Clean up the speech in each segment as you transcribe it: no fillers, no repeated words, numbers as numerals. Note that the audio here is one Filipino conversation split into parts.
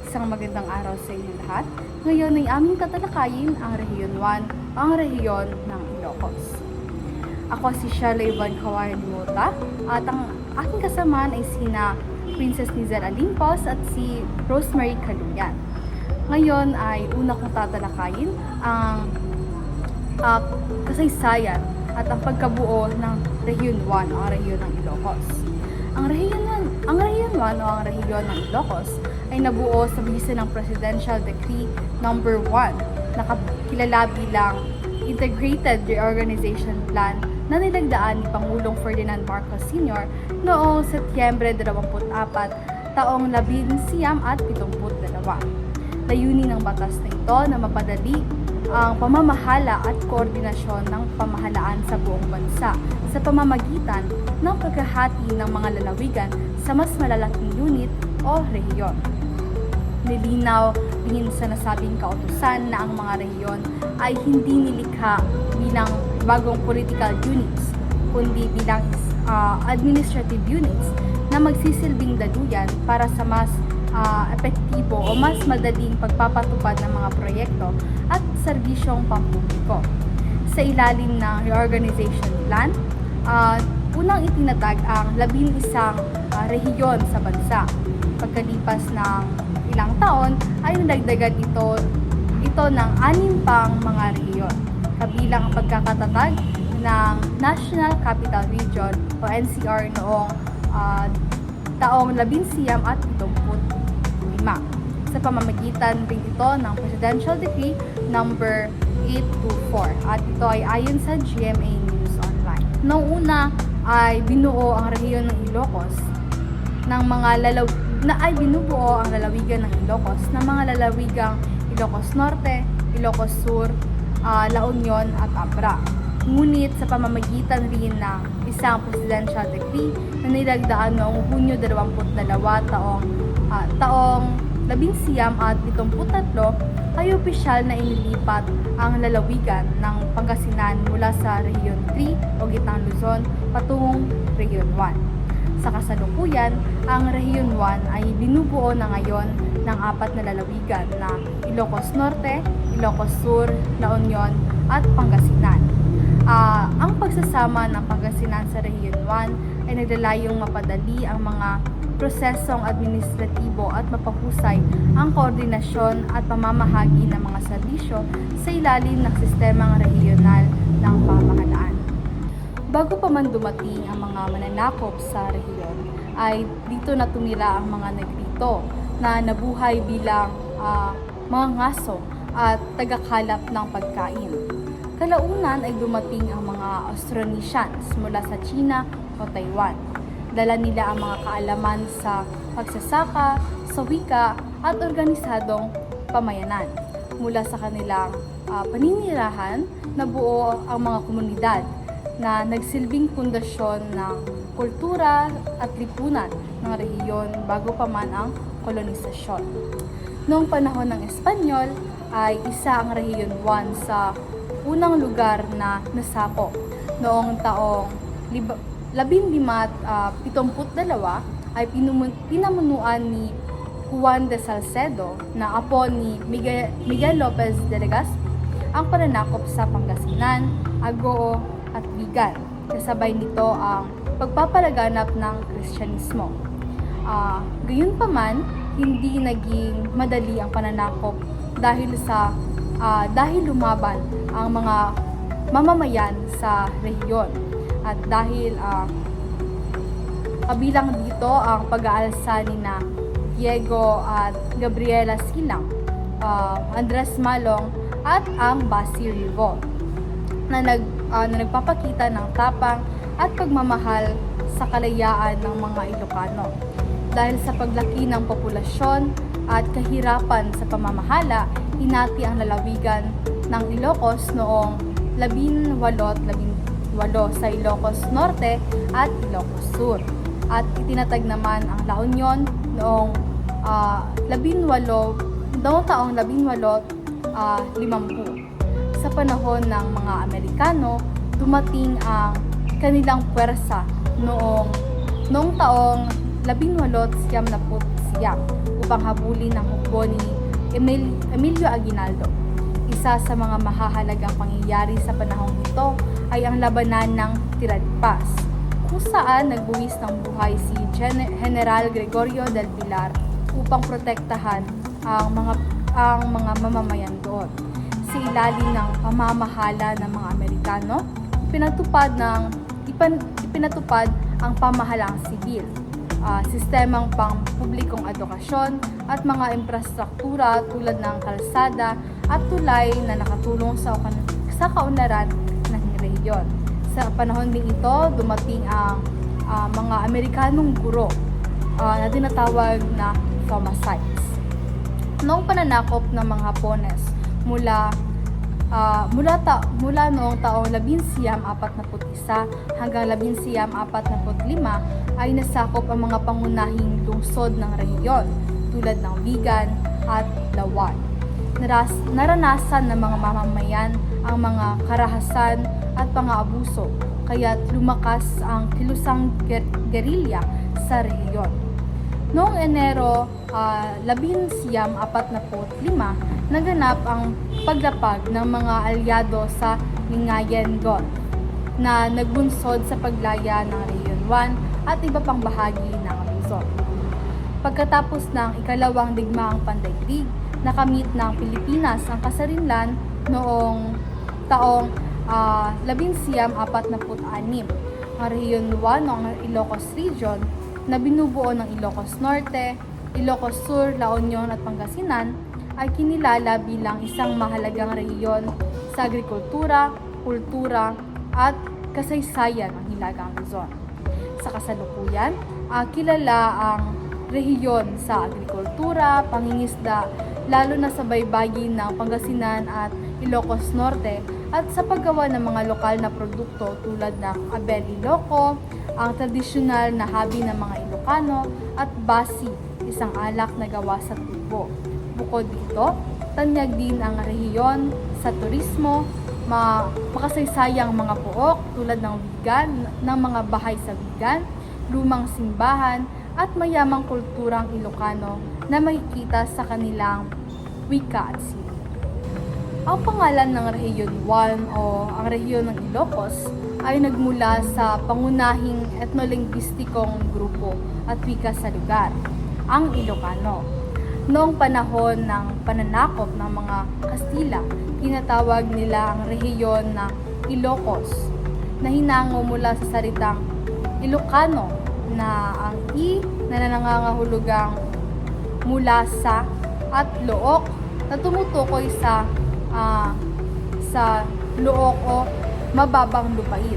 Isang magandang araw sa inyo lahat. Ngayon ay aming tatalakayin ang Rehiyon 1, ang rehiyon ng Ilocos. Ako si Shelley Van Kawayan Mota at ang aking kasamaan ay sina Princess Nizel Alimpos at si Rosemary Caluyan. Ngayon ay una kong tatalakayin ang kasaysayan at ang pagkabuo ng Rehiyon 1 o ang rehiyon ng Ilocos. Ang Rehiyon 1 o ang rehiyon ng Ilocos ay nabuo sa bilisan ng Presidential Decree No. 1 na kilala bilang Integrated Reorganization Plan na nilagdaan ni Pangulong Ferdinand Marcos Sr. noong Setyembre 24, taong 1972. Layunin ng batas na ito na mapadali ang pamamahala at koordinasyon ng pamahalaan sa buong bansa sa pamamagitan ng paghahati ng mga lalawigan sa mas malalaking unit o rehiyon. Nilinaw din sa nasabing kautusan na ang mga rehiyon ay hindi nilikha bilang bagong political units, kundi bilang administrative units na magsisilbing daluyan para sa mas epektibo o mas madaling pagpapatupad ng mga proyekto at serbisyong pampubliko. Sa ilalim ng reorganization plan, unang itinatag ang 11 rehiyon sa bansa. Pagkalipas ng ilang taon ay nadagdagan ito ng 6 pang mga rehiyon, kabilang ang pagkakatatag ng National Capital Region o NCR noong taong 1975 sa pamamagitan rin ito ng Presidential Decree No. 824 at ito ay ayon sa GMA News Online. Noong una ay binuo ang rehiyon ng Ilocos ng mga binubuo ang lalawigan ng Ilocos ng mga lalawigang Ilocos Norte, Ilocos Sur, La Union at Abra. Ngunit sa pamamagitan rin ng isang Presidential Decree na nilagdaan noong Hunyo 22 taong 1973 ay opisyal na inilipat ang lalawigan ng Pangasinan mula sa Rehiyon 3 o Gitnang Luzon patungong Rehiyon 1. Sa kasalukuyan, ang Rehiyon 1 ay binubuo na ngayon ng 4 na lalawigan na Ilocos Norte, Ilocos Sur, La Union at Pangasinan. Ang pagsasama ng Pangasinan sa Rehiyon 1 ay naglalayong mapadali ang mga prosesong administratibo at mapahusay ang koordinasyon at pamamahagi ng mga serbisyo sa ilalim ng sistemang rehiyonal ng pamahalaan. Bago pa man dumating ang mga mananakop sa rehiyon, ay dito na tumira ang mga negrito na nabuhay bilang mga ngaso at tagakalap ng pagkain. Kalaunan ay dumating ang mga Austronesians mula sa China o Taiwan. Dala nila ang mga kaalaman sa pagsasaka, sa wika at organisadong pamayanan. Mula sa kanilang paninirahan, nabuo ang mga komunidad na nagsilbing pundasyon ng kultura at lipunan ng rehiyon bago pa man ang kolonisasyon. Noong panahon ng Espanyol ay isa ang Rehiyon 1 sa unang lugar na nasakop. Noong taong 1572 ay pinamunuan ni Juan de Salcedo na apo ni Miguel Lopez de Legazpi ang pananakop sa Pangasinan, Agoo at Vigan. Kasabay nito ang pagpapalaganap ng Kristyanismo. Gayunpaman, hindi naging madali ang pananakop dahil lumaban ang mga mamamayan sa rehiyon. At dahil kabilang dito ang pag-aalsa ni na Diego at Gabriela Silang, Andres Malong at ang Basi Revolt na nagpapakita ng tapang at pagmamahal sa kalayaan ng mga Ilocano. Dahil sa paglaki ng populasyon at kahirapan sa pamamahala, hinati ang lalawigan ng Ilocos noong 1818 sa Ilocos Norte at Ilocos Sur. At itinatag naman ang La Union noong taong 1850. Sa panahon ng mga Amerikano, dumating ang kanilang puwersa noong taong 1899 upang habulin ang takbo ni Emilio Aguinaldo. Isa sa mga mahahalagang pangyayari sa panahong ito ay ang labanan ng Tiralipas, kung saan nagbuwis ng buhay si General Gregorio del Pilar upang protektahan ang mga mamamayan doon. Sa ilalim ng pamamahala ng mga Amerikano, ipinatupad ang pamahalaang sibil, sistemang pang-publikong edukasyon at mga infrastruktura tulad ng kalsada at tulay na nakatulong sa kaunlaran ng rehiyon. Sa panahon din ito, dumating ang mga Amerikanong guro na tinatawag na Thomasites. Noong pananakop ng mga Hapones mula noong taong 1941 hanggang 1945 ay nasakop ang mga pangunahing lungsod ng rehiyon tulad ng Vigan at Lawan. Naranasan ng mga mamamayan ang mga karahasan at pang-aabuso, kaya't lumakas ang kilusang gerilya sa rehiyon. Noong Enero 1945, naganap ang paglapag ng mga alyado sa Lingayen Gulf na nagbunsod sa paglaya ng Rehiyon 1 at iba pang bahagi ng Luzon. Pagkatapos ng ikalawang digmaang pandaigdig, nakamit ng Pilipinas ang kasarinlan noong taong 1946. Ang Rehiyon 1 ng Ilocos Region na binubuo ng Ilocos Norte, Ilocos Sur, La Union at Pangasinan ay kinilala bilang isang mahalagang rehiyon sa agrikultura, kultura at kasaysayan ng Hilagang Luzon. Sa kasalukuyan, kilala ang rehiyon sa agrikultura, pangingisda, lalo na sa baybayin ng Pangasinan at Ilocos Norte at sa paggawa ng mga lokal na produkto tulad ng Abel Iloco, ang tradisyonal na habi ng mga Ilocano at basi, isang alak na gawa sa tubo. Bukod dito, tanyag din ang rehiyon sa turismo, makasaysayang mga puok tulad ng Vigan, ng mga bahay sa Vigan, lumang simbahan at mayamang kulturang Ilocano na makikita sa kanilang wika at sining. Ang pangalan ng Rehiyon 1 o ang Rehiyon ng Ilocos ay nagmula sa pangunahing etnolinguistikong grupo at wika sa lugar, ang Ilocano. Noong panahon ng pananakop ng mga Kastila, tinatawag nila ang rehiyon na Ilocos, na hinango mula sa salitang Ilocano na ang I na nangangahulugang mula sa at look na tumutukoy sa look o mababang lupain.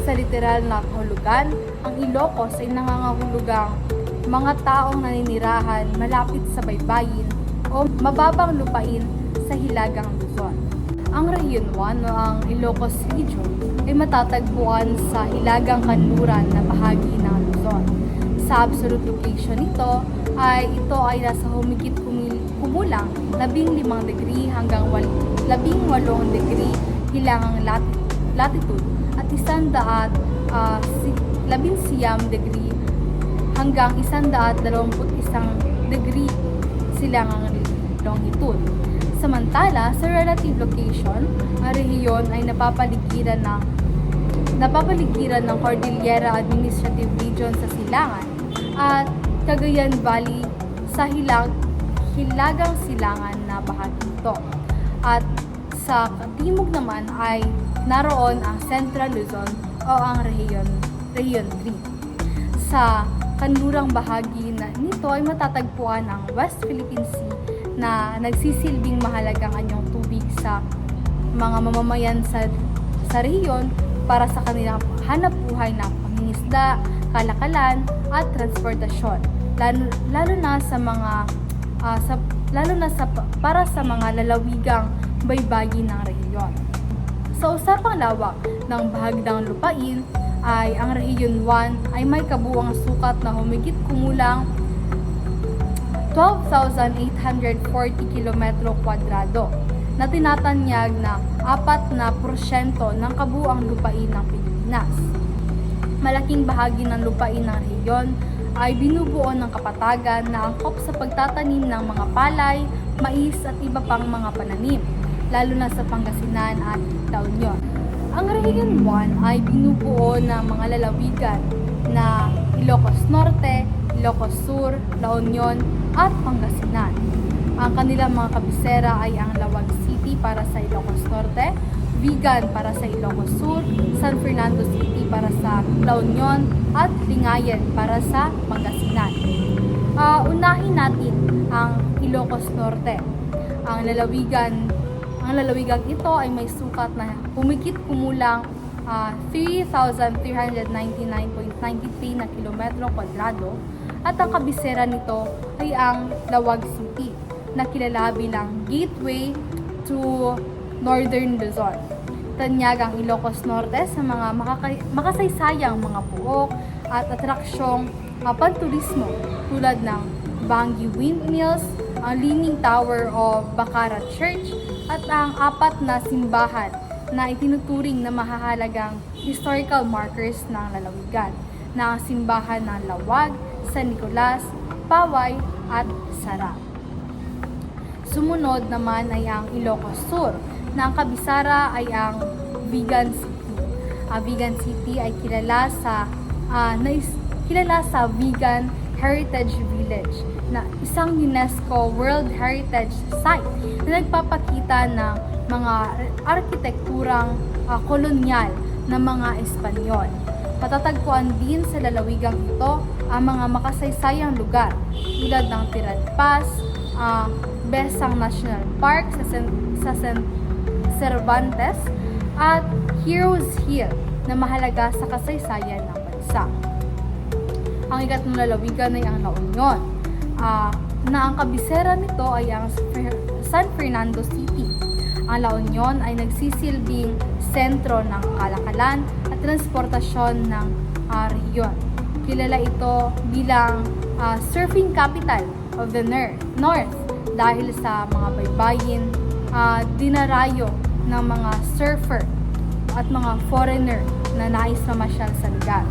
Sa literal na kahulugan, ang Ilocos ay nangangahulugang mga taong naninirahan malapit sa baybayin o mababang lupain sa Hilagang Luzon. Ang Rehiyon 1 o ang Ilocos Region ay matatagpuan sa Hilagang Kanluran na bahagi ng Luzon. Sa absolute location ito ay nasa humigit kumulang 15 degree hanggang 18 degree hilangang latitude at 119 degree hanggang 121 degree silangang longitude. Samantala, sa relative location, ang rehiyon ay napapaligiran ng Cordillera Administrative Region sa Silangan at Cagayan Valley sa Hilagang Silangan na bahagi ito. At sa timog naman ay naroon ang Central Luzon o ang Rehiyon 3. Sa kanlurang bahagi nito ay matatagpuan ang West Philippine Sea na nagsisilbing mahalagang anyong tubig sa mga mamamayan sa rehiyon para sa kanilang hanapbuhay na pangingisda, kalakalan at transportasyon, lalo na para sa mga lalawigang baybayin ng rehiyon. Sa usapang lawak ng bahagdang lupain ay ang Rehiyon 1 ay may kabuuang sukat na humigit kumulang 12,840 kilometro kwadrado na tinatanyag na 4% ng kabuuang lupain ng Pilipinas. Malaking bahagi ng lupain ng rehiyon ay binubuo ng kapatagan na angkop sa pagtatanim ng mga palay, mais at iba pang mga pananim, lalo na sa Pangasinan at La Union. Ang Region 1 ay binubuo ng mga lalawigan na Ilocos Norte, Ilocos Sur, La Union at Pangasinan. Ang kanilang mga kabisera ay ang Lawag City para sa Ilocos Norte, Vigan para sa Ilocos Sur, San Fernando City para sa La Union at Lingayen para sa Pangasinan. Unahin natin ang Ilocos Norte. Ang lalawigang ito ay may sukat na humigit-kumulang 3,399.93 na kilometro kwadrado at ang kabisera nito ay ang Lawag City na kilala bilang gateway to Northern Luzon. Tanyag ang Ilocos Norte sa mga makasaysayang mga puok at atraksyong panturismo tulad ng Bangi Windmills, ang Leaning Tower of Bacara Church at ang 4 na simbahan na itinuturing na mahahalagang historical markers ng lalawigan na ang simbahan ng Lawag, San Nicolas, Paway at Sara. Sumunod naman ay ang Ilocos Sur na ang kabisara ay ang Vigan City. Vigan City ay kilala sa Vigan Heritage Village na isang UNESCO World Heritage Site na nagpapakita ng mga arkitekturang kolonyal ng mga Espanyol. Matatagpuan din sa lalawigang ito ang mga makasaysayang lugar tulad ng Tirad Pass, Besang National Park sa Cervantes at Heroes Hill na mahalaga sa kasaysayan ng bansa. Ang ikatlong lalawigan ay ang La Union, na ang kabisera nito ay ang San Fernando City. Ang La Union ay nagsisilbing sentro ng kalakalan at transportasyon ng rehiyon. Kilala ito bilang surfing capital of the North dahil sa mga baybayin, dinarayo ng mga surfer at mga foreigner na nais mamasyal sa lugar.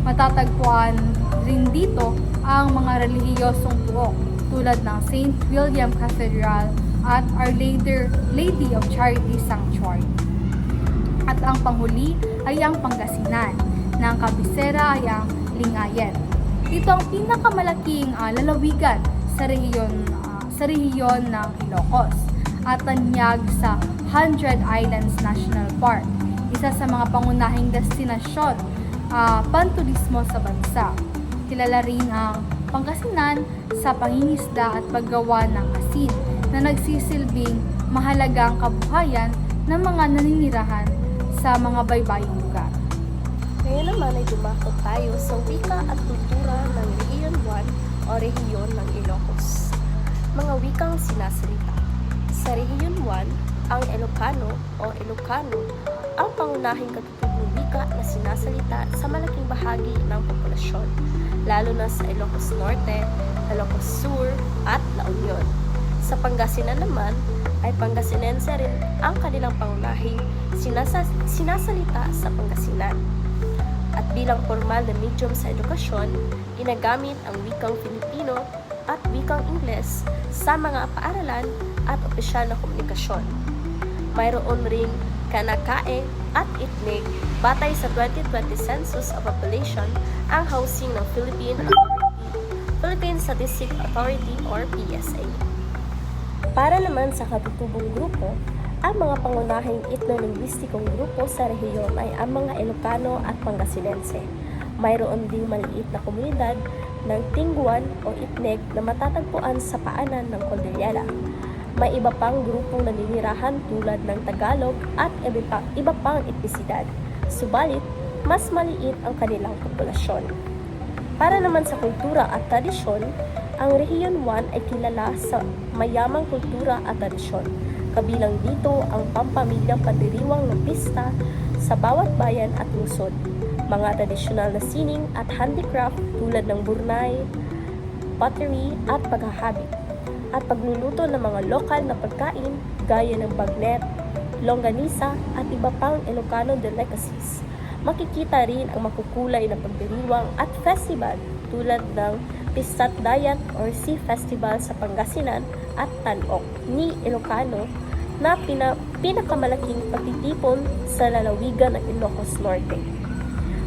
Matatagpuan rin dito ang mga relihiyosong puok tulad ng St. William Cathedral at Our Lady of Charity Sanctuary. At ang panghuli ay ang Pangasinan, na ang kabisera ay ang Lingayen. Ito ang pinakamalaking lalawigan sa rehiyon ng Ilocos at tanyag sa 100 Islands National Park, isa sa mga pangunahing destinasyon panturismo sa bansa. Kilala rin ang Pangasinan sa pangingisda at paggawa ng asin na nagsisilbing mahalagang kabuhayan ng mga naninirahan sa mga baybaying lugar. Ngayon naman ay dumakot tayo sa wika at kultura ng Region 1 o rehiyon ng Ilocos. Mga wikang sinasalita. Sa Region 1, ang Ilocano o Ilocano ang pangunahing katutubong wika na sinasalita sa malaking bahagi ng populasyon, lalo na sa Ilocos Norte, Ilocos Sur at La Union. Sa Pangasinan naman ay Pangasinense rin ang kanilang pangunahing sinasalita sa Pangasinan. At bilang formal na medium sa edukasyon, ginagamit ang wikang Filipino at wikang Ingles sa mga paaralan at opisyal na komunikasyon. Mayroon ring kanakae at itnig batay sa 2020 Census of Population ang housing ng Philippine Statistics Authority or PSA. Para naman sa katutubong grupo, ang mga pangunahing etno-linguistikong grupo sa rehiyon ay ang mga Ilocano at Pangasinense. Mayroon ding maliit na komunidad ng Tingguan o Itneg na matatagpuan sa paanan ng Cordillera. May iba pang grupong naninirahan tulad ng Tagalog at iba pang etnisidad, subalit mas maliit ang kanilang populasyon. Para naman sa kultura at tradisyon, ang Region 1 ay kilala sa mayamang kultura at tradisyon. Kabilang dito ang pampamilyang pandiriwang ng pista sa bawat bayan at lungsod, mga tradisyonal na sining at handicraft tulad ng burnay, pottery at paghahabit, at pagluluto ng mga lokal na pagkain gaya ng bagnet, longganisa at iba pang Ilocano delicacies. Makikita rin ang makukulay na pagdiriwang at festival tulad ng Pistat Dayat or Sea Festival sa Pangasinan at Tanok ni Ilocano na pinakamalaking pagtitipon sa lalawigan ng Ilocos Norte.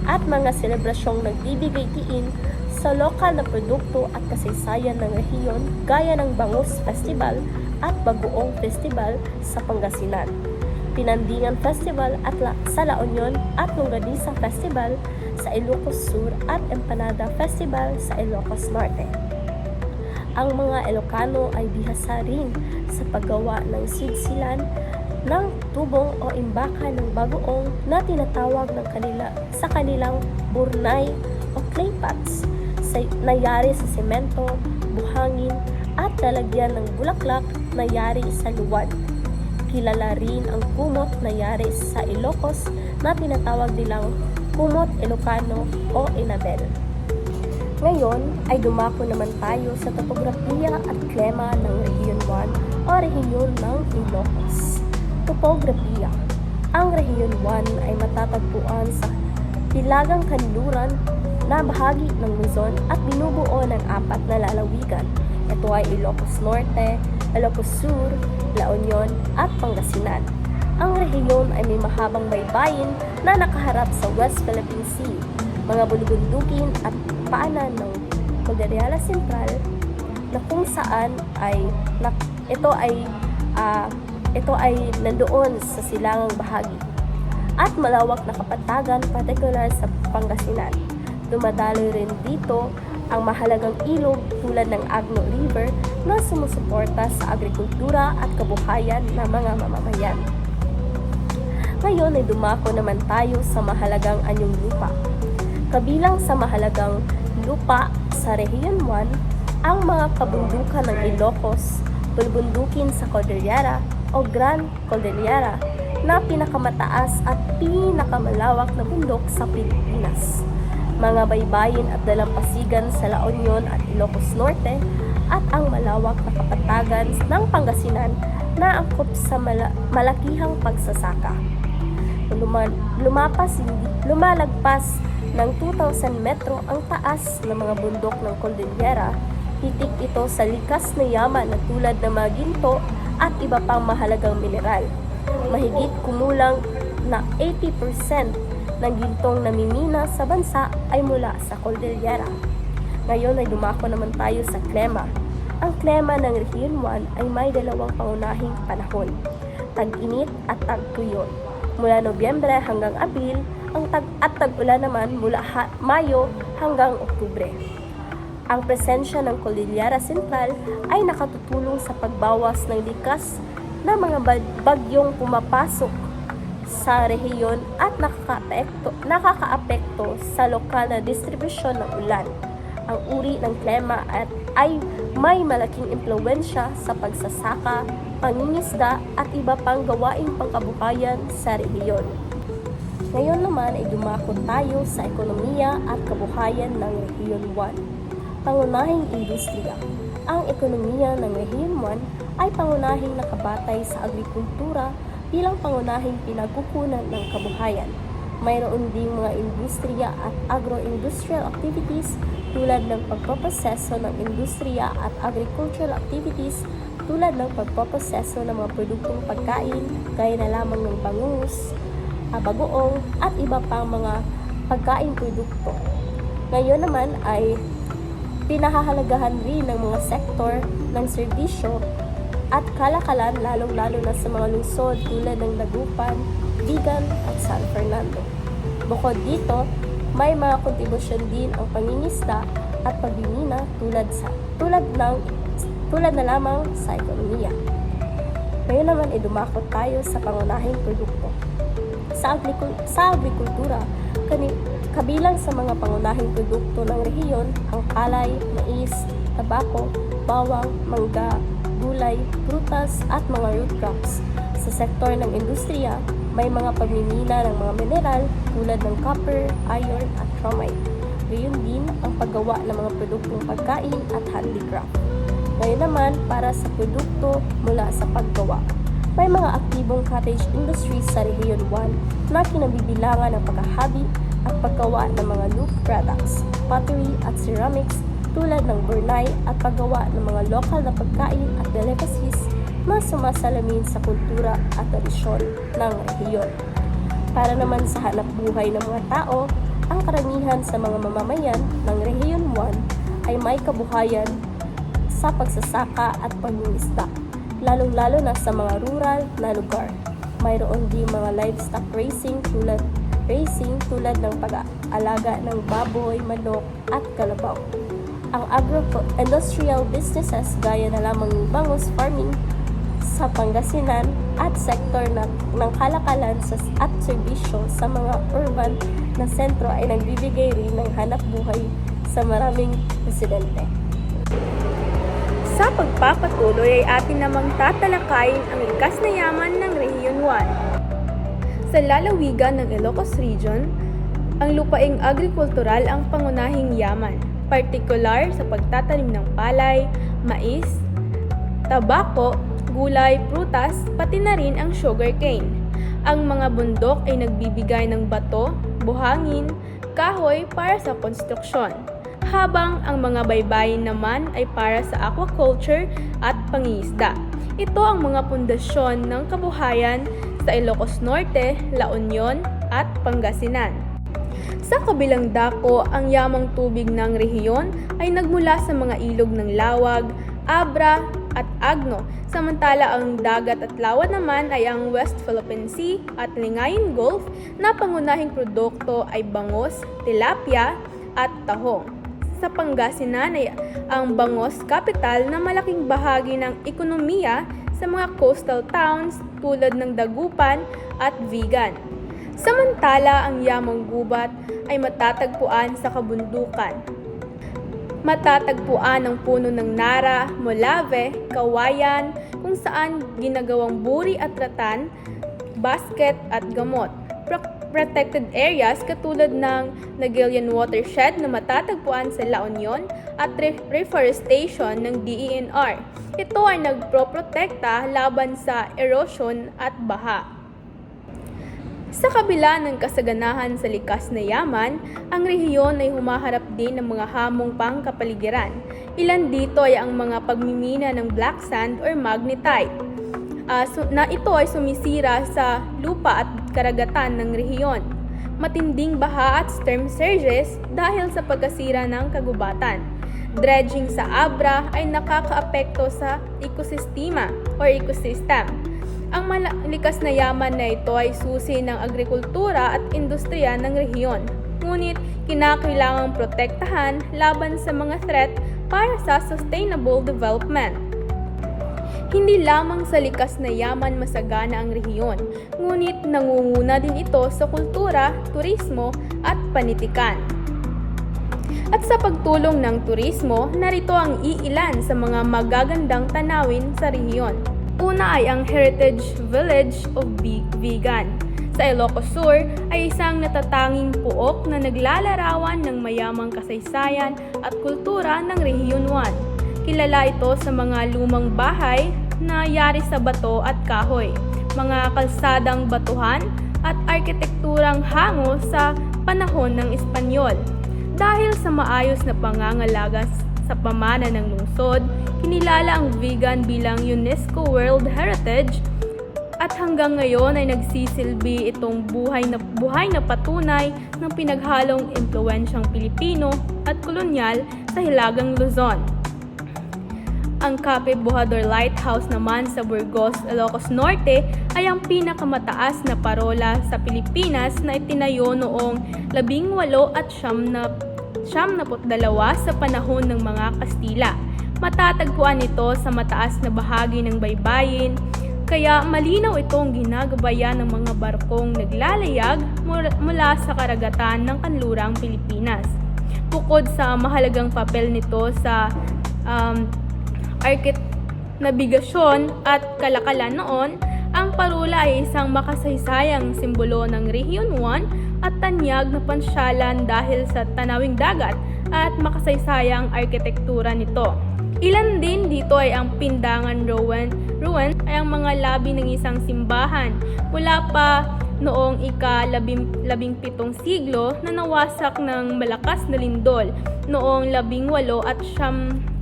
At mga selebrasyong nagbibigay diin sa lokal na produkto at kasaysayan ng rehiyon gaya ng Bangus Festival at Bagoong Festival sa Pangasinan, Pinandingan Festival at sa La Union at Longganisa Festival sa Ilocos Sur at Empanada Festival sa Ilocos Norte. Ang mga Ilocano ay bihasa rin sa paggawa ng silsilan ng tubong o imbakan ng bagoong na tinatawag sa kanilang burnay o clay pots na yari sa semento, buhangin at lalagyan ng bulaklak na yari sa luwad. Kilala rin ang kumot na yari sa Ilocos na tinatawag nilang kumot Ilocano o Inabel. Ngayon ay dumako naman tayo sa topografiya at klima ng Rehiyon 1 o rehiyon ng Ilocos. Topografiya. Ang Rehiyon 1 ay matatagpuan sa Hilagang Kanluran na bahagi ng Luzon at binubuo ng 4 na lalawigan. Ito ay Ilocos Norte, Ilocos Sur, La Union at Pangasinan. Ang rehiyon ay may mahabang baybayin na nakaharap sa West Philippine Sea, mga bulubundukin at paanan ng Cordillera Central na kung saan ito ay nandoon sa silangang bahagi at malawak na kapatagan particular sa Pangasinan. Dumadaloy rin dito ang mahalagang ilog tulad ng Agno River na sumusuporta sa agrikultura at kabuhayan ng mga mamamayan. Ngayon ay dumako naman tayo sa mahalagang anyong lupa. Kabilang sa mahalagang lupa sa Rehiyon 1, ang mga kabundukan ng Ilocos, bulubundukin sa Cordillera o Gran Cordillera na pinakamataas at pinakamalawak na bundok sa Pilipinas. Mga baybayin at dalampasigan sa La Union at Ilocos Norte at ang malawak na kapatagan ng Pangasinan na angkop sa malakihang pagsasaka. Lumalagpas ng 2,000 metro ang taas ng mga bundok ng Cordillera. Titik ito sa likas na yaman na tulad ng mga ginto at iba pang mahalagang mineral. Mahigit kumulang na 80% ng gintong namimina sa bansa ay mula sa Cordillera. Ngayon ay dumako naman tayo sa klima. Ang klima ng Rehiyon 1 ay may dalawang pangunahing panahon, tag-init at tag-tuyo. Mula Nobyembre hanggang Abril, at tag-ulan naman mula Mayo hanggang Oktubre. Ang presensya ng Cordillera Central ay nakatutulong sa pagbawas ng likas na mga bagyong pumapasok sa rehiyon at nakakaapekto sa lokal na distribusyon ng ulan. Ang uri ng klima ay may malaking impluwensya sa pagsasaka, pangingisda at iba pang gawaing pangkabuhayan sa rehiyon. Ngayon naman ay dumako tayo sa ekonomiya at kabuhayan ng Rehiyon 1. Pangunahing industriya. Ang ekonomiya ng Rehiyon 1 ay pangunahing nakabatay sa agrikultura bilang pangunahing pinagukunan ng kabuhayan. Mayroon ding mga industriya at agro-industrial activities tulad ng pagpoproseso ng industriya at agricultural activities tulad ng pagpoproseso ng mga produktong pagkain gaya na lamang ng bangus, bagoong at iba pang mga pagkain produkto. Ngayon naman ay pinahahalagahan rin ng mga sektor ng serbisyo at kalakalan lalong-lalo na sa mga lungsod tulad ng Dagupan, Vigan at San Fernando. Bukod dito, may mga kontribusyon din ang pangingisda at pagbimina tulad na lamang sa ekonomiya. Ngayon naman ay dumakot tayo sa pangunahing produkto. Sa agrikultura, kabilang sa mga pangunahing produkto ng rehiyon ang palay, mais, tabako, bawang, mangga, gulay, prutas at mga root crops. Sa sektor ng industriya, may mga pagmimina ng mga mineral tulad ng copper, iron at chromite. Gayon din ang paggawa ng mga produktong pagkain at handicraft. Ngayon naman, para sa produkto mula sa paggawa. May mga aktibong cottage industries sa Rehiyon 1 na kinabibilangan ng paghahabi at paggawa ng mga loop products, pottery at ceramics tulad ng burnay at paggawa ng mga lokal na pagkain at delicacies na sumasalamin sa kultura at tradisyon ng rehiyon. Para naman sa hanap buhay ng mga tao, ang karamihan sa mga mamamayan ng Rehiyon 1 ay may kabuhayan sa pagsasaka at pangingisda, lalong-lalo na sa mga rural na lugar. Mayroon din mga livestock racing tulad ng pag-aalaga ng baboy, manok at kalabaw. Ang agro-industrial businesses gaya na lamang ng bangus farming sa Pangasinan at sektor ng kalakalan at serbisyo sa mga urban na sentro ay nagbibigay rin ng hanap buhay sa maraming residente. Sa pagpapatuloy ay atin namang tatalakayin ang likas na yaman ng Rehiyon 1. Sa lalawigan ng Ilocos Region, ang lupaing agrikultural ang pangunahing yaman, partikular sa pagtatanim ng palay, mais, tabako, gulay, prutas, pati na rin ang sugarcane. Ang mga bundok ay nagbibigay ng bato, buhangin, kahoy para sa konstruksyon, habang ang mga baybayin naman ay para sa aquaculture at pangingisda. Ito ang mga pundasyon ng kabuhayan sa Ilocos Norte, La Union at Pangasinan. Sa kabilang dako, ang yamang tubig ng rehiyon ay nagmula sa mga ilog ng Lawag, Abra at Agno, samantala ang dagat at lawa naman ay ang West Philippine Sea at Lingayen Gulf na pangunahing produkto ay bangos, tilapia at tahong. Sa Pangasinan ay ang bangos capital na malaking bahagi ng ekonomiya sa mga coastal towns tulad ng Dagupan at Vigan. Samantala ang yamang gubat ay matatagpuan sa kabundukan. Matatagpuan ang puno ng Nara, Molave, Kawayan, kung saan ginagawang buri at ratan, basket at gamot. Protected areas katulad ng Nagilian Watershed na matatagpuan sa La Union at reforestation ng DENR. Ito ay nagproprotekta laban sa erosion at baha. Sa kabila ng kasaganahan sa likas na yaman, ang rehiyon ay humaharap din ng mga hamong pangkapaligiran. Ilan dito ay ang mga pagmimina ng black sand or magnetite, na ito ay sumisira sa lupa at karagatan ng rehiyon. Matinding baha at storm surges dahil sa pagkasira ng kagubatan. Dredging sa Abra ay nakakaapekto sa ekosistema or ecosystem. Ang likas na yaman na ito ay susi ng agrikultura at industriya ng rehiyon. Ngunit kinakailangang protektahan laban sa mga threat para sa sustainable development. Hindi lamang sa likas na yaman masagana ang rehiyon, ngunit nangunguna din ito sa kultura, turismo at panitikan. At sa pagtulong ng turismo, narito ang iilan sa mga magagandang tanawin sa rehiyon. Una ay ang Heritage Village of Vigan. Sa Ilocos Sur ay isang natatanging puok na naglalarawan ng mayamang kasaysayan at kultura ng Rehiyon 1. Kilala ito sa mga lumang bahay na yari sa bato at kahoy, mga kalsadang batuhan at arkitekturang hango sa panahon ng Espanyol. Dahil sa maayos na pangangalaga sa pamana ng lungsod, kinilala ang Vigan bilang UNESCO World Heritage at hanggang ngayon ay nagsisilbi itong buhay na patunay ng pinaghalong impluwensyang Pilipino at kolonyal sa Hilagang Luzon. Ang Cape Bojador Lighthouse naman sa Burgos, Ilocos Norte ay ang pinakamataas na parola sa Pilipinas na itinayo noong 1892 sa panahon ng mga Kastila. Matatagpuan ito sa mataas na bahagi ng baybayin, kaya malinaw itong ginagabayan ng mga barkong naglalayag mula sa karagatan ng kanlurang Pilipinas. Bukod sa mahalagang papel nito sa nabigasyon at kalakalan noon, ang parola ay isang makasaysayang simbolo ng Rehiyon 1 at tanyag na pansyalan dahil sa tanawing dagat at makasaysayang arkitektura nito. Ilan din dito ay ang Pindangan Ruin ay ang mga labi ng isang simbahan mula pa noong ika-17 siglo na nawasak ng malakas na lindol noong 18 at 91.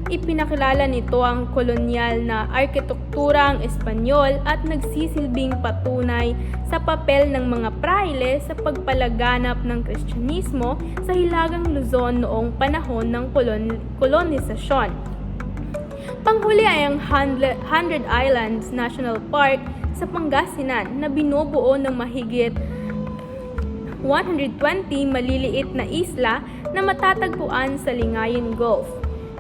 Ipinakilala nito ang kolonyal na arkitekturang Espanyol at nagsisilbing patunay sa papel ng mga praile sa pagpalaganap ng Kristyanismo sa Hilagang Luzon noong panahon ng kolonisasyon. Panghuli ay ang Hundred Islands National Park sa Pangasinan na binubuo ng mahigit 120 maliliit na isla na matatagpuan sa Lingayen Gulf.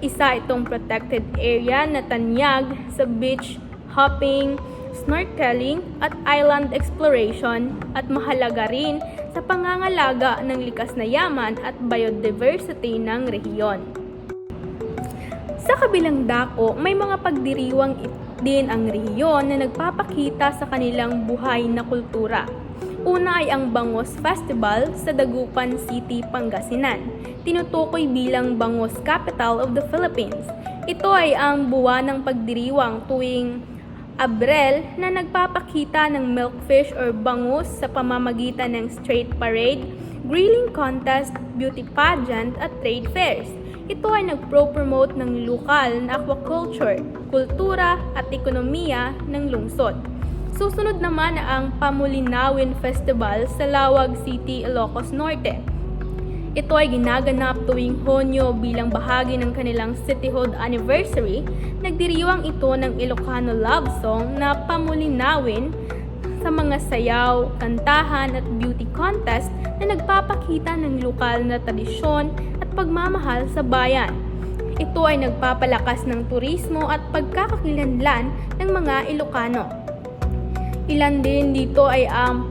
Isa itong protected area na tanyag sa beach hopping, snorkeling at island exploration at mahalaga rin sa pangangalaga ng likas na yaman at biodiversity ng rehiyon. Sa kabilang dako, may mga pagdiriwang din ang rehiyon na nagpapakita sa kanilang buhay na kultura. Una ay ang Bangos Festival sa Dagupan City, Pangasinan. Tinutukoy bilang Bangos Capital of the Philippines. Ito ay ang buwan ng pagdiriwang tuwing Abril na nagpapakita ng milkfish or bangus sa pamamagitan ng street parade, grilling contest, beauty pageant at trade fairs. Ito ay nagpro-promote ng lokal na aquaculture, kultura at ekonomiya ng lungsod. Susunod naman ang Pamulinawin Festival sa Lawag City, Ilocos Norte. Ito ay ginaganap tuwing Hunyo bilang bahagi ng kanilang cityhood anniversary. Nagdiriwang ito ng Ilocano love song na Pamulinawin sa mga sayaw, kantahan at beauty contest na nagpapakita ng lokal na tradisyon at pagmamahal sa bayan. Ito ay nagpapalakas ng turismo at pagkakakilanlan ng mga Ilocano. Ilan din dito ay ang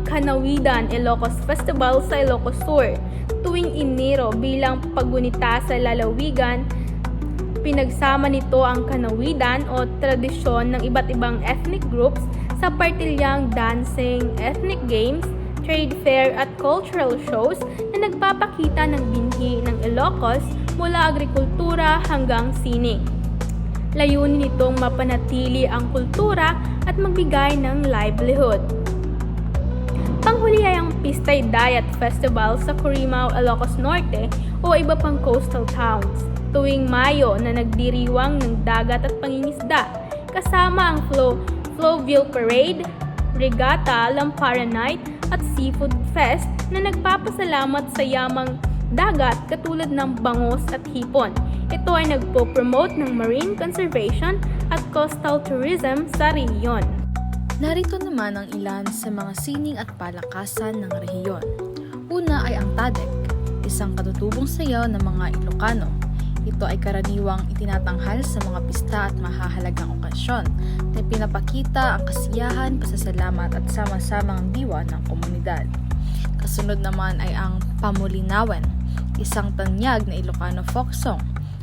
Kanawidan Ilocos Festival sa Ilocos Sur. Tuwing Enero bilang paggunita sa lalawigan, pinagsama nito ang kanawidan o tradisyon ng iba't ibang ethnic groups sa partilyang dancing, ethnic games, trade fair at cultural shows na nagpapakita ng binhi ng Ilocos mula agrikultura hanggang sining. Layunin nitong mapanatili ang kultura at magbigay ng livelihood. Panghuli ay ang Pistay Dayat Festival sa Corimao, Ilocos Norte o iba pang coastal towns. Tuwing Mayo na nagdiriwang ng dagat at pangingisda, kasama ang Fluvial Parade, Regatta, Lampara Night at Seafood Fest na nagpapasalamat sa yamang dagat katulad ng bangos at hipon. Ito ay nagpo-promote ng marine conservation at coastal tourism sa rehiyon. Narito naman ang ilan sa mga sining at palakasan ng rehiyon. Una ay ang Tadek, isang katutubong sayaw ng mga Ilocano. Ito ay karaniwang itinatanghal sa mga pista at mahahalagang okasyon na pinapakita ang kasiyahan, pasasalamat at sama-samang diwa ng komunidad. Kasunod naman ay ang Pamulinawen, isang tanyag na Ilocano folk song.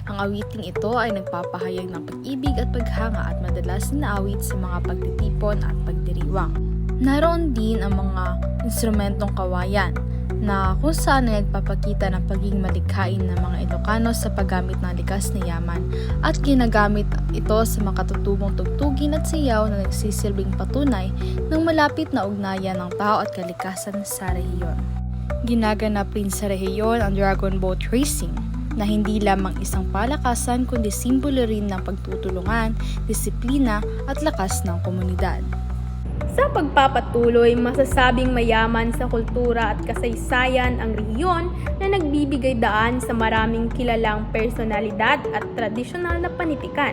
Ang awiting ito ay nagpapahayag ng pag-ibig at paghanga at madalas inaawit sa mga pagtitipon at pagdiriwang. Naroon din ang mga instrumentong kawayan na kung saan ay nagpapakita ng pagiging malikhain ng mga Ilocano sa paggamit ng likas na yaman at ginagamit ito sa makatutubong tugtugin at sayaw na nagsisilbing patunay ng malapit na ugnayan ng tao at kalikasan sa rehiyon. Ginaganap rin sa rehiyon ang dragon boat racing na hindi lamang isang palakasan kundi simbolo rin ng pagtutulungan, disiplina at lakas ng komunidad. Sa pagpapatuloy, masasabing mayaman sa kultura at kasaysayan ang rehiyon na nagbibigay daan sa maraming kilalang personalidad at tradisyonal na panitikan.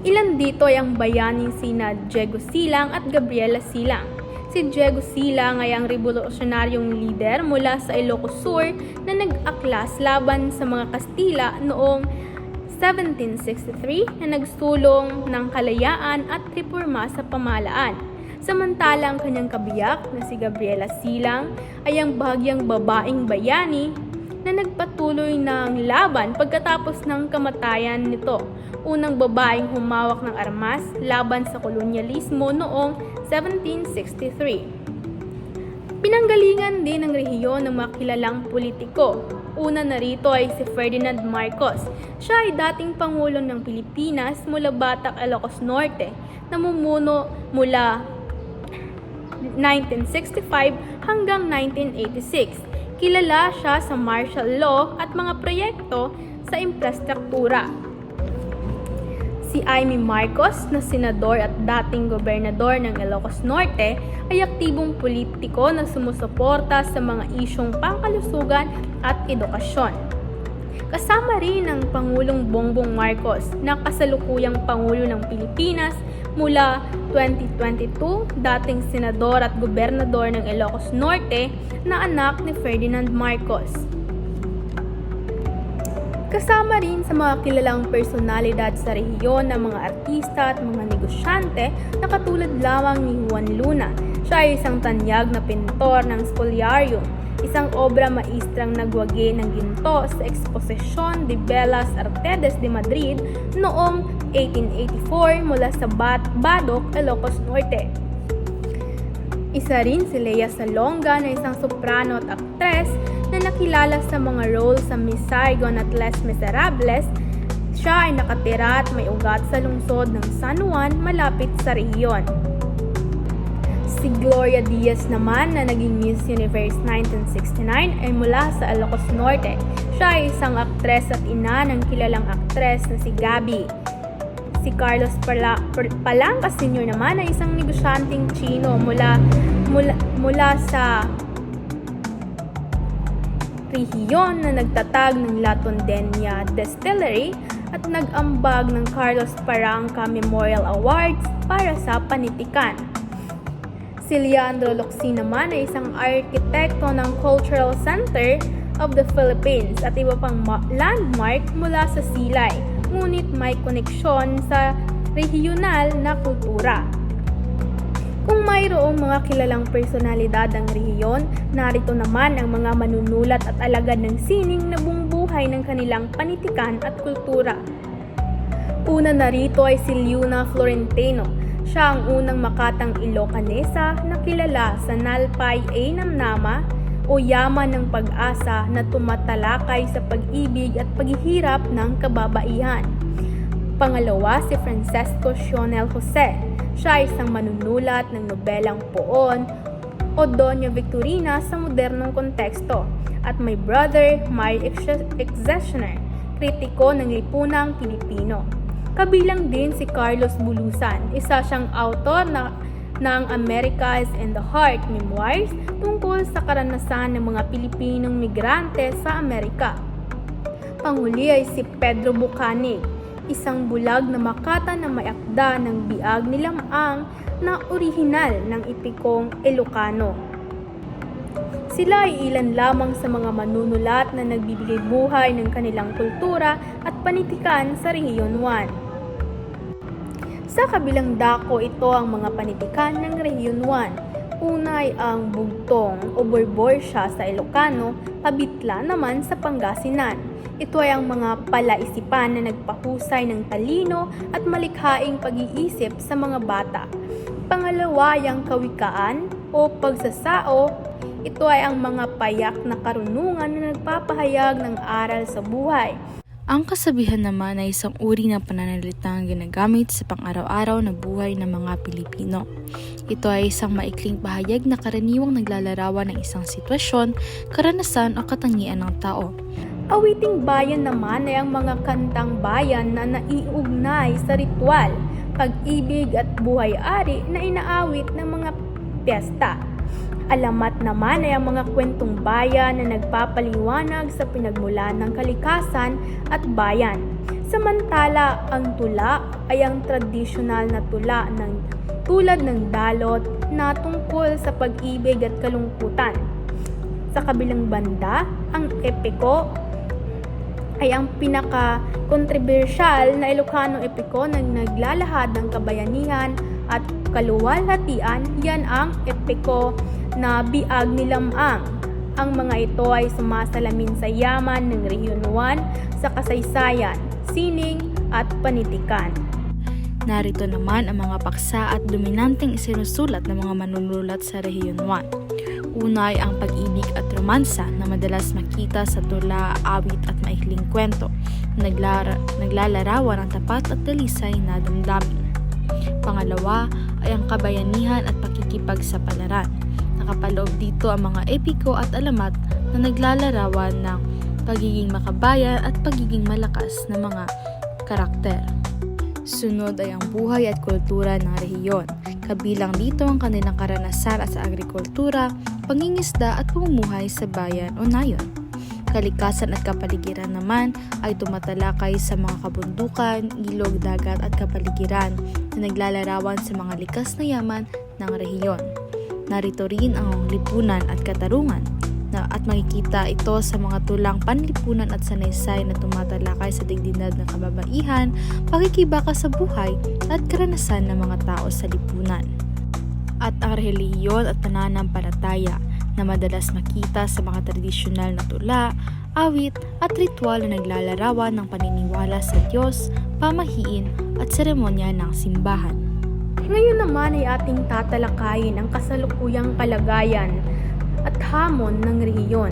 Ilan dito ay ang bayaning sina Diego Silang at Gabriela Silang. Si Diego Silang ay ang revolusyonaryong lider mula sa Ilocos Sur na nag-aklas laban sa mga Kastila noong 1763 na nagsulong ng kalayaan at reforma sa pamahalaan. Samantalang kanyang kabiyak na si Gabriela Silang ay ang bahagyang babaeng bayani na nagpatuloy ng laban pagkatapos ng kamatayan nito. Unang babaeng humawak ng armas laban sa kolonyalismo noong 1763. Pinanggalingan din ng rehiyon ng mga kilalang politiko. Una narito ay si Ferdinand Marcos. Siya ay dating Pangulo ng Pilipinas mula Batac, Ilocos Norte, namumuno mula 1965 hanggang 1986. Kilala siya sa martial law at mga proyekto sa infrastruktura. Si Amy Marcos na senador at dating gobernador ng Ilocos Norte ay aktibong politiko na sumusuporta sa mga isyong pangkalusugan at edukasyon. Kasama rin ang Pangulong Bongbong Marcos na kasalukuyang Pangulo ng Pilipinas mula 2022, dating senador at gobernador ng Ilocos Norte na anak ni Ferdinand Marcos. Kasama rin sa mga kilalang personalidad sa rehiyon ng mga artista at mga negosyante na katulad lamang ni Juan Luna. Siya ay isang tanyag na pintor ng Spoliarium, isang obra maestrang nagwagi ng ginto sa Exposición de Bellas Artes de Madrid noong 1884 mula sa Badok, Ilocos Norte. Isa rin si Lea Salonga na isang soprano at aktres na nakilala sa mga role sa Miss Saigon at Les Miserables. Siya ay nakatira at may ugat sa lungsod ng San Juan malapit sa rehiyon. Si Gloria Diaz naman na naging Miss Universe 1969 ay mula sa Ilocos Norte. Siya ay isang aktres at ina ng kilalang aktres na si Gabi. Si Carlos Palanca Sr. naman ay isang negosyanteng Chino mula sa rehiyon na nagtatag ng La Tondena Distillery at nag-ambag ng Carlos Palanca Memorial Awards para sa panitikan. Si Leandro Locsin naman ay isang arkitekto ng Cultural Center of the Philippines at iba pang landmark mula sa Silay, ngunit may koneksyon sa regional na kultura. Kung mayroong mga kilalang personalidad ng rehiyon, narito naman ang mga manunulat at alagad ng sining na bumubuhay ng kanilang panitikan at kultura. Una narito ay si Luna Florentino. Siya ang unang makatang Ilocanesa na kilala sa Nalpay A Namnama o yaman ng pag-asa na tumatalakay sa pag-ibig at paghihirap ng kababaihan. Pangalawa si Francesco Sionel Jose. Siya ay isang manunulat ng nobelang poon o Doña Victorina sa modernong konteksto at may brother May Exetioner, kritiko ng lipunang Pilipino. Kabilang din si Carlos Bulusan, isa siyang autor ng America is in the Heart Memoirs tungkol sa karanasan ng mga Pilipinong migrante sa Amerika. Panghuli ay si Pedro Bucanig, isang bulag na makata na may akda ng biag ni Lamang na orihinal ng epikong Ilocano. Sila ay ilan lamang sa mga manunulat na nagbibigay buhay ng kanilang kultura at panitikan sa Rehiyon 1. Sa kabilang dako ito ang mga panitikan ng Rehiyon 1. Una ay ang bugtong o borborsya sa Ilocano, pabitla naman sa Pangasinan. Ito ay ang mga palaisipan na nagpahusay ng talino at malikhaing pag-iisip sa mga bata. Pangalawa ay ang kawikaan o pagsasao. Ito ay ang mga payak na karunungan na nagpapahayag ng aral sa buhay. Ang kasabihan naman ay isang uri ng pananalitang ginagamit sa pang-araw-araw na buhay ng mga Pilipino. Ito ay isang maikling pahayag na karaniwang naglalarawan ng isang sitwasyon, karanasan o katangian ng tao. Awiting bayan naman ay ang mga kantang bayan na naiugnay sa ritual, pag-ibig at buhay-ari na inaawit ng mga piyesta. Alamat naman ay ang mga kwentong bayan na nagpapaliwanag sa pinagmulan ng kalikasan at bayan. Samantala, ang tula ay ang tradisyonal na tula tulad ng dalot na tungkol sa pag-ibig at kalungkutan. Sa kabilang banda, ang epiko ay ang pinaka-kontrobersyal na Ilocano epiko na naglalahad ng kabayanihan at kaluwalhatian. Yan ang epiko na biag ni Lamang. Ang mga ito ay sumasalamin sa yaman ng Rehiyon 1 sa kasaysayan, sining at panitikan. Narito naman ang mga paksa at dominanteng isinusulat ng mga manunulat sa Rehiyon 1. Una ay ang pag-ibig at romansa na madalas makita sa tula, awit at maikling kwento na naglalarawan ng tapat at dalisay na damdamin. Pangalawa ay ang kabayanihan at pakikipagsapalaran. Nakapaloob dito ang mga epiko at alamat na naglalarawan ng pagiging makabayan at pagiging malakas na mga karakter. Sunod ay ang buhay at kultura ng rehiyon. Kabilang dito ang kanilang karanasan sa agrikultura, pangingisda at pamumuhay sa bayan o nayon. Kalikasan at kapaligiran naman ay tumatalakay sa mga kabundukan, ilog, dagat at kapaligiran na naglalarawan sa mga likas na yaman ng rehiyon. Narito rin ang lipunan at katarungan at makikita ito sa mga tulang panlipunan at sanaysay na tumatalakay sa digdinad ng kababaihan, pakikibaka sa buhay at karanasan ng mga tao sa lipunan. At ang relihiyon at pananampalataya na madalas makita sa mga tradisyonal na tula, awit at ritual na naglalarawan ng paniniwala sa Diyos, pamahiin at seremonya ng simbahan. Ngayon naman ay ating tatalakayin ang kasalukuyang kalagayan at hamon ng rehiyon.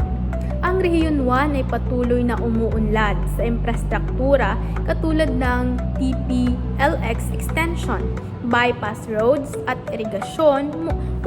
Ang Rehiyon 1 ay patuloy na umuunlad sa infrastruktura katulad ng TPLX extension, bypass roads at irigasyon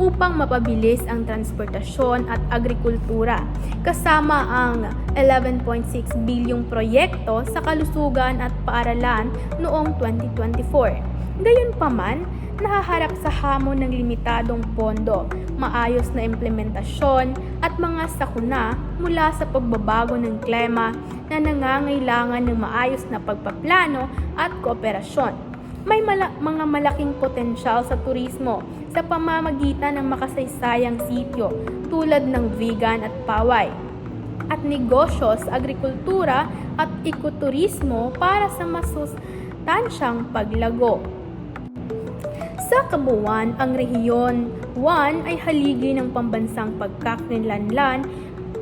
upang mapabilis ang transportasyon at agrikultura, kasama ang 11.6 bilyong proyekto sa kalusugan at paaralan noong 2024. Gayunpaman, nahaharap sa hamon ng limitadong pondo, maayos na implementasyon at mga sakuna mula sa pagbabago ng klima na nangangailangan ng maayos na pagpaplano at kooperasyon. May mga malaking potensyal sa turismo sa pamamagitan ng makasaysayang sityo tulad ng vegan at paway, at negosyo sa agrikultura at ekoturismo para sa masustansyang paglago. Sa kabuuan, ang Rehiyon 1 ay haligi ng pambansang pagkakakilanlan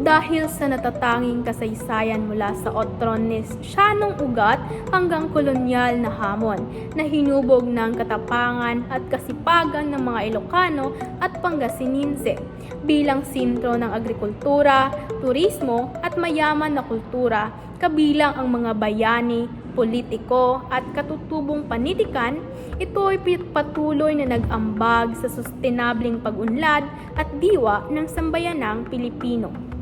dahil sa natatanging kasaysayan mula sa Autronesianong ugat hanggang kolonyal na hamon na hinubog ng katapangan at kasipagan ng mga Ilocano at Pangasinense bilang sentro ng agrikultura, turismo at mayaman na kultura, kabilang ang mga bayani, politiko at katutubong panitikan. Ito ay patuloy na nag-ambag sa sustenableng pag-unlad at diwa ng sambayanang Pilipino.